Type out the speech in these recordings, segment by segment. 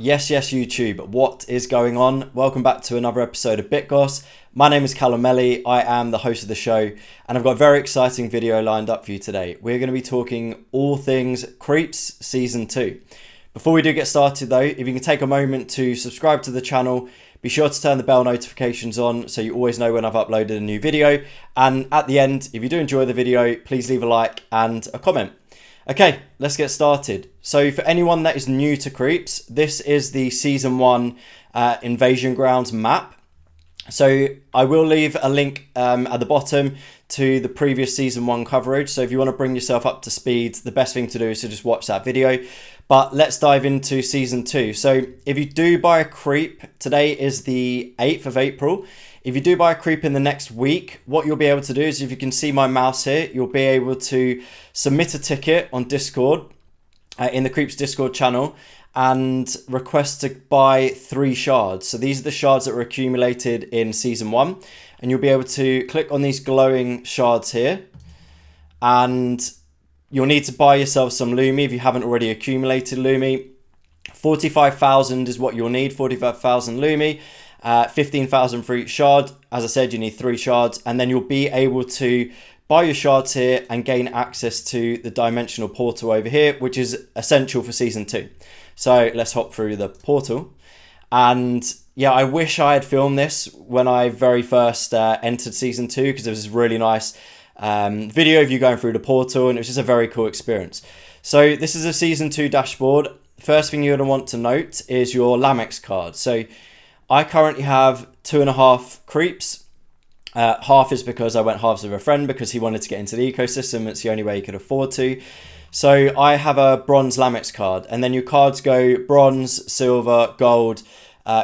Yes, YouTube. What is going on? Welcome back to another episode of BitGoss. My name is Callum Melly. I am the host of the show, and I've got a very exciting video lined up for you today. We're going to be talking all things Creepz Season 2. Before we do get started though, if you can take a moment to subscribe to the channel, be sure to turn the bell notifications on so you always know when I've uploaded a new video. And at the end, if you do enjoy the video, please leave a like and a comment. Okay, let's get started. So for anyone that is new to Creepz, this is the Season 1 Invasion Grounds map. So I will leave a link at the bottom to the previous Season 1 coverage. So if you want to bring yourself up to speed, the best thing to do is to just watch that video. But let's dive into Season 2. So if you do buy a creep, today is the 8th of April. If you do buy a creep in the next week, what you'll be able to do is, if you can see my mouse here, you'll be able to submit a ticket on Discord, in the Creepz Discord channel, and request to buy 3 shards. So these are the shards that were accumulated in Season 1. And you'll be able to click on these glowing shards here. And you'll need to buy yourself some Lumi if you haven't already accumulated Lumi. 45,000 is what you'll need, 45,000 Lumi. 15,000 for each shard. As I said, you need 3 shards, and then you'll be able to buy your shards here and gain access to the dimensional portal over here, which is essential for Season 2. So let's hop through the portal. And yeah, I wish I had filmed this when I very first entered Season 2, because there was this really nice video of you going through the portal, and it was just a very cool experience. So this is a Season 2 dashboard. First thing you're going to want to note is your Lamix card. So I currently have 2.5 creeps. Half is because I went halves with a friend because he wanted to get into the ecosystem. It's the only way he could afford to. So I have a bronze Lamix card, and then your cards go bronze, silver, gold,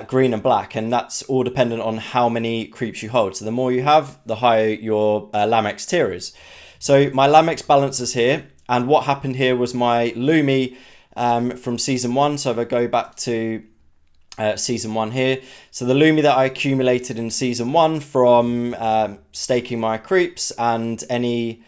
green and black, and that's all dependent on how many creeps you hold. So the more you have, the higher your Lamix tier is. So my Lamix balance is here, and what happened here was my Lumi from Season 1. So if I go back to Season 1 here, so the Lumi that I accumulated in Season 1 from staking my creeps and any,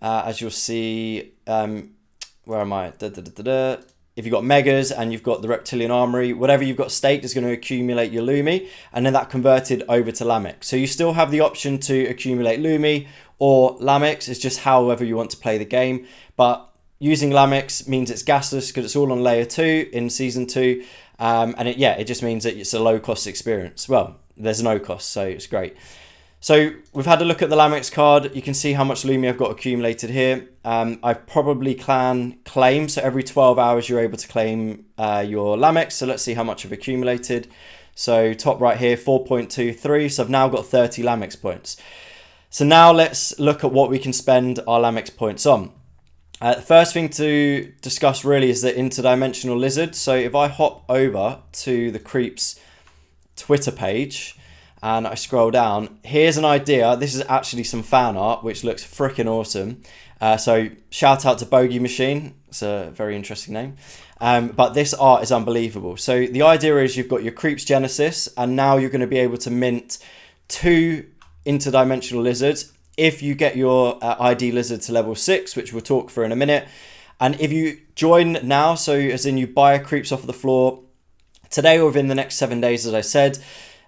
as you'll see, where am I? If you've got megas and you've got the reptilian armory, whatever you've got staked is going to accumulate your Lumi, and then that converted over to Lamix. So you still have the option to accumulate Lumi or Lamix. It's just however you want to play the game. But using Lamix means it's gasless because it's all on layer 2 in Season 2. And it just means that it's a low cost experience. Well, there's no cost, so it's great. So we've had a look at the Lamix card. You can see how much Lumi I've got accumulated here. I probably can claim, so every 12 hours you're able to claim your Lamix. So let's see how much I've accumulated. So top right here, 4.23. So I've now got 30 Lamix points. So now let's look at what we can spend our Lamix points on. The first thing to discuss really is the Interdimensional Lizard. So if I hop over to the Creepz Twitter page and I scroll down, here's an idea. This is actually some fan art, which looks freaking awesome. So shout out to Bogey Machine. It's a very interesting name. But this art is unbelievable. So the idea is you've got your Creepz Genesis, and now you're going to be able to mint 2 Interdimensional Lizards if you get your ID-Lizard to level 6, which we'll talk for in a minute. And if you join now, so as in you buy a Creepz off of the floor today or within the next 7 days, as I said,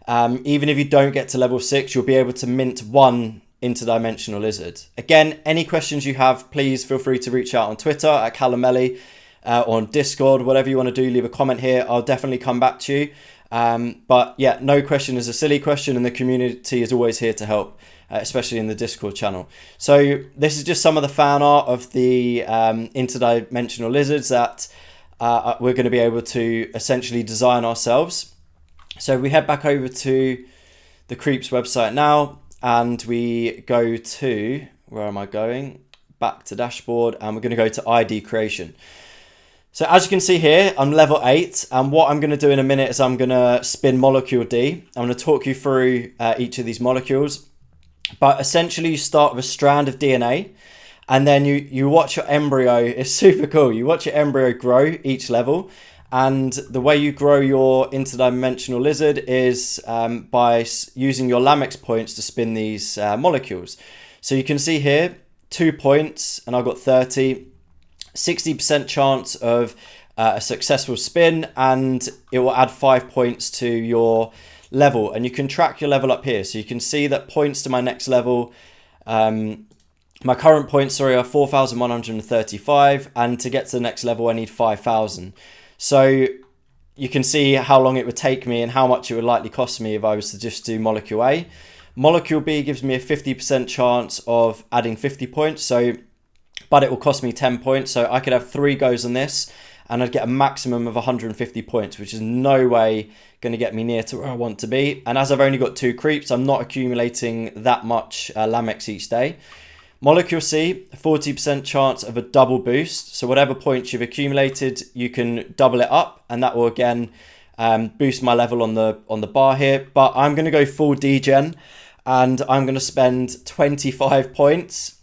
even if you don't get to level 6, you'll be able to mint 1 Interdimensional Lizard. Again, any questions you have, please feel free to reach out on Twitter at Callum Melly, or on Discord, whatever you want to do, leave a comment here. I'll definitely come back to you. But yeah, no question is a silly question, and the community is always here to help, especially in the Discord channel. So this is just some of the fan art of the Interdimensional Lizards that we're going to be able to essentially design ourselves. So we head back over to the Creepz website now, and we go to, where am I going? Back to dashboard, and we're going to go to ID creation. So as you can see here, I'm level 8, and what I'm going to do in a minute is I'm going to spin molecule D. I'm going to talk you through each of these molecules. But essentially you start with a strand of DNA, and then you watch your embryo. It's super cool. You watch your embryo grow each level, and the way you grow your Interdimensional Lizard is by using your Lamix points to spin these molecules. So you can see here, 2 points, and I've got 30. 60% chance of a successful spin, and it will add 5 points to your level. And you can track your level up here. So you can see that points to my next level, my current points, are 4,135, and to get to the next level I need 5,000. So you can see how long it would take me and how much it would likely cost me if I was to just do Molecule A. Molecule B gives me a 50% chance of adding 50 points, but it will cost me 10 points. So I could have 3 goes on this and I'd get a maximum of 150 points, which is no way going to get me near to where I want to be. And as I've only got 2 Creepz, I'm not accumulating that much Lamix each day. Molecule C, 40% chance of a double boost. So whatever points you've accumulated, you can double it up, and that will again boost my level on the bar here. But I'm going to go full degen, and I'm going to spend 25 points,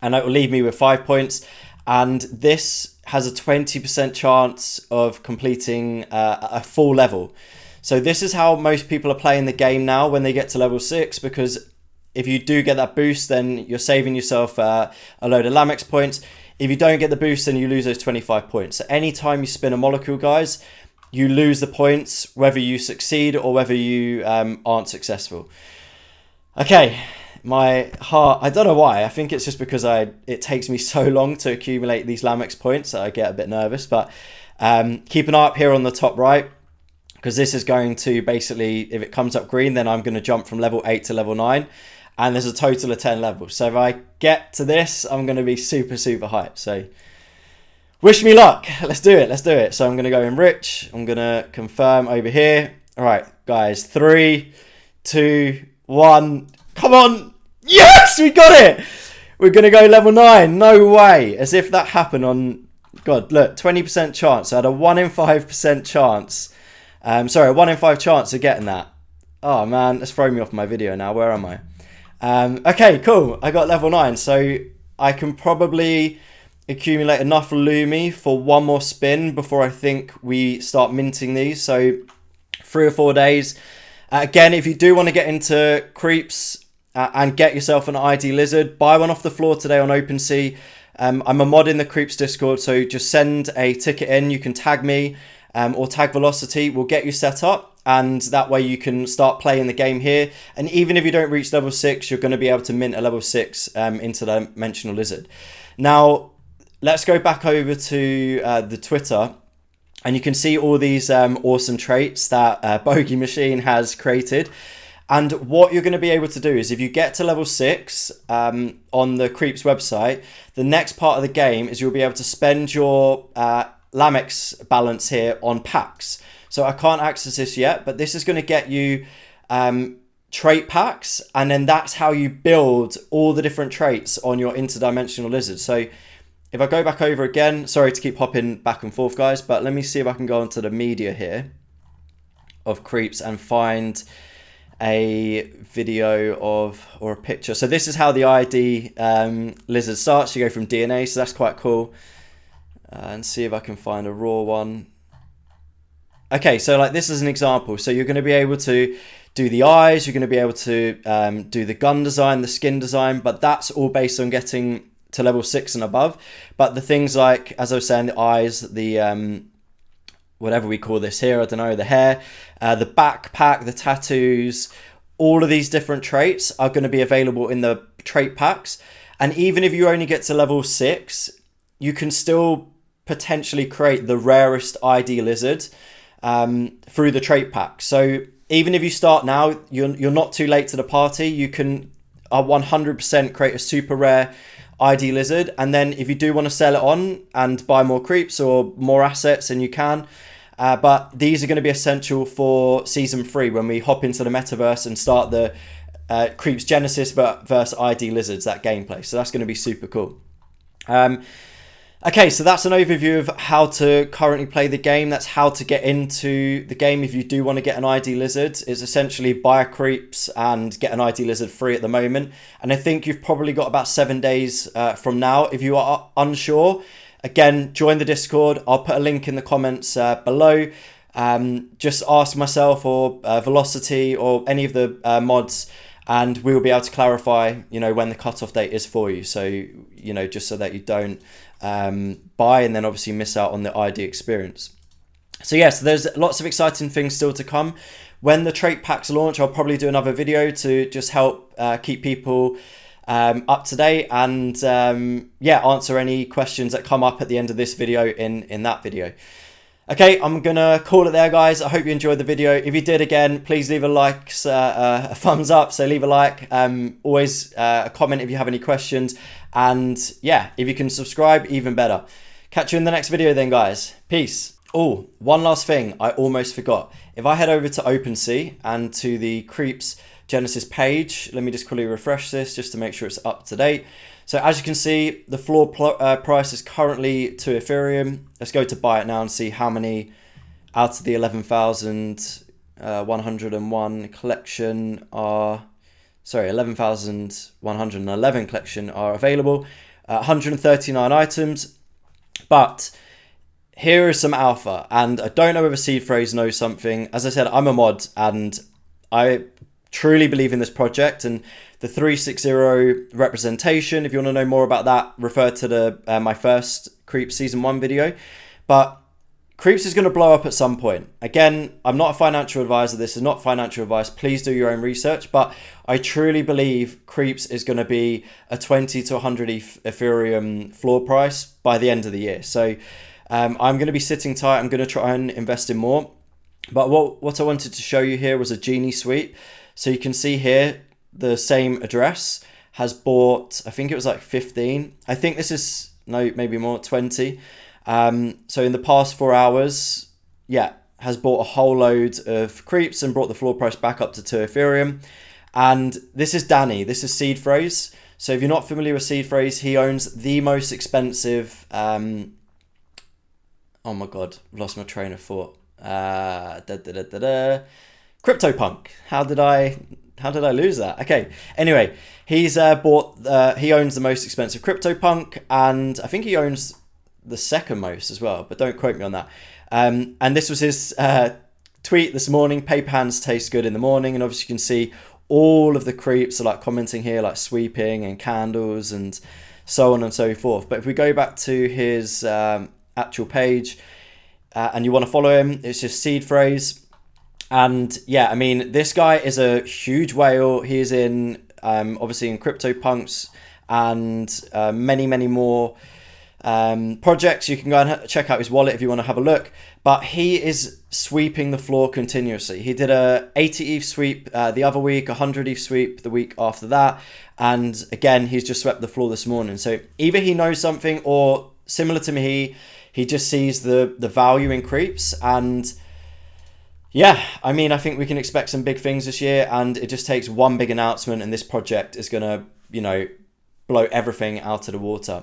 and it will leave me with 5 points. And this has a 20% chance of completing a full level. So this is how most people are playing the game now when they get to level 6, because if you do get that boost, then you're saving yourself a load of Lamix points. If you don't get the boost, then you lose those 25 points. So anytime you spin a molecule, guys, you lose the points, whether you succeed or whether you aren't successful. Okay, my heart, I don't know why. I think it's just because it takes me so long to accumulate these Lamix points that I get a bit nervous. But keep an eye up here on the top right, because this is going to basically, if it comes up green, then I'm going to jump from level 8 to level 9. And there's a total of 10 levels. So if I get to this, I'm going to be super, super hyped. So wish me luck. Let's do it. Let's do it. So I'm going to go enrich. I'm going to confirm over here. All right, guys. 3, 2, 1. Come on. Yes, we got it. We're going to go level 9. No way. As if that happened on... God, look, 20% chance. I had a 1 in 5% chance. A 1 in 5 chance of getting that. Oh, man. That's throwing me off my video now. Where am I? Okay, cool. I got level 9, so I can probably accumulate enough Lumi for 1 more spin before I think we start minting these. So 3 or 4 days. Again, if you do want to get into Creepz and get yourself an ID-Lizard, buy one off the floor today on OpenSea. I'm a mod in the Creepz Discord, so just send a ticket in. You can tag me or tag Velocity. We'll get you set up. And that way you can start playing the game here. And even if you don't reach level 6, you're going to be able to mint a level 6 Interdimensional Lizard. Now, let's go back over to the Twitter. And you can see all these awesome traits that Bogey Machine has created. And what you're going to be able to do is if you get to level 6 on the Creepz website, the next part of the game is you'll be able to spend your Lamix balance here on packs. So I can't access this yet, but this is going to get you trait packs, and then that's how you build all the different traits on your Interdimensional Lizard. So if I go back over again, sorry to keep hopping back and forth, guys, but let me see if I can go onto the media here of Creepz and find a video or a picture. So this is how the ID Lizard starts. You go from DNA, so that's quite cool. And see if I can find a raw one. Okay, so like this is an example. So you're going to be able to do the eyes, you're going to be able to do the gun design, the skin design, but that's all based on getting to level 6 and above. But the things like, as I was saying, the eyes, the whatever we call this here, I don't know, the hair, the backpack, the tattoos, all of these different traits are going to be available in the trait packs. And even if you only get to level 6, you can still potentially create the rarest ID-Lizard through the trait pack. So even if you start now, you're not too late to the party. You can 100% create a super rare ID-Lizard, and then if you do want to sell it on and buy more Creepz or more assets, then you can. But these are going to be essential for season 3 when we hop into the metaverse and start the Creepz Genesis versus ID-Lizards, that gameplay. So that's going to be super cool. Okay, so that's an overview of how to currently play the game. That's how to get into the game if you do want to get an ID-Lizard. It's essentially buy a Creepz and get an ID-Lizard free at the moment. And I think you've probably got about 7 days from now. If you are unsure, again, join the Discord. I'll put a link in the comments below. Just ask myself or Velocity or any of the mods, and we'll be able to clarify, when the cutoff date is for you. So, just so that you don't buy and then obviously miss out on the ID experience. So yes, there's lots of exciting things still to come. When the trait packs launch, I'll probably do another video to just help keep people up to date and answer any questions that come up at the end of this video in that video. Okay, I'm gonna call it there, guys. I hope you enjoyed the video. If you did, again, please leave a thumbs up. So leave a like, always a comment if you have any questions, and yeah, if you can subscribe, even better. Catch you in the next video then, guys. Peace. Oh, one last thing I almost forgot. If I head over to OpenSea and to the Creepz Genesis page, let me just quickly refresh this just to make sure it's up to date. So as you can see, the floor price is currently 2 Ethereum. Let's go to buy it now and see how many out of the 11,101 collection are, 11,111 collection are available. 139 items, but here is some alpha, and I don't know whether Seed Phrase knows something. As I said, I'm a mod and I truly believe in this project and the 360 representation. If you want to know more about that, refer to my first Creepz Season 1 video. But Creepz is going to blow up at some point. Again, I'm not a financial advisor. This is not financial advice. Please do your own research. But I truly believe Creepz is going to be a 20 to 100 Ethereum floor price by the end of the year. So I'm going to be sitting tight. I'm going to try and invest in more. But what I wanted to show you here was a Genie sweep. So you can see here, the same address has bought, I think it was like 15. I think this is, no, maybe more, 20. So in the past 4 hours, yeah, has bought a whole load of Creepz and brought the floor price back up to 2 Ethereum. And this is Danny, this is Seed Phrase. So if you're not familiar with Seed Phrase, he owns the most expensive, oh my God, I've lost my train of thought. CryptoPunk. How did I lose that? Okay. Anyway, he's he owns the most expensive CryptoPunk, and I think he owns the second most as well, but don't quote me on that. And this was his tweet this morning. Paper hands taste good in the morning, and obviously you can see all of the Creepz are like commenting here, like sweeping and candles and so on and so forth. But if we go back to his actual page, and you want to follow him, it's just Seed Phrase. And yeah, I mean, this guy is a huge whale. He is in, obviously in CryptoPunks and many more projects. You can go and check out his wallet if you want to have a look. But he is sweeping the floor continuously. He did a 80 ETH sweep the other week, 100 ETH sweep the week after that. And again, he's just swept the floor this morning. So either he knows something, or similar to me, he just sees the value in Creepz. And yeah, I mean, I think we can expect some big things this year, and it just takes one big announcement and this project is going to, blow everything out of the water.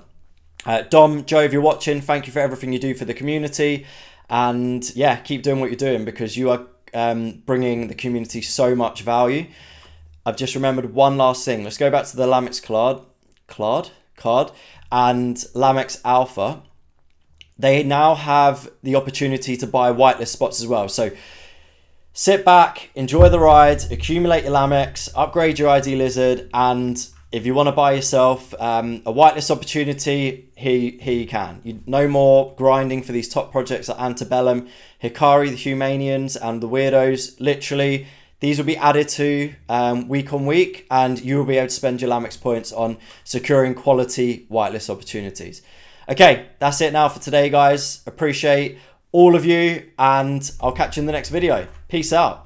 Dom, Joe, if you're watching, thank you for everything you do for the community. And yeah, keep doing what you're doing, because you are bringing the community so much value. I've just remembered one last thing. Let's go back to the Lamix card and Lamix Alpha. They now have the opportunity to buy whitelist spots as well. So sit back, enjoy the ride, accumulate your Lamix, upgrade your ID-Lizard, and if you want to buy yourself a whitelist opportunity, here you can. No more grinding for these top projects like Antebellum, Hikari, the Humanians, and the Weirdos. Literally, these will be added to week on week, and you will be able to spend your Lamix points on securing quality whitelist opportunities. Okay, that's it now for today, guys. Appreciate all of you, and I'll catch you in the next video. Peace out.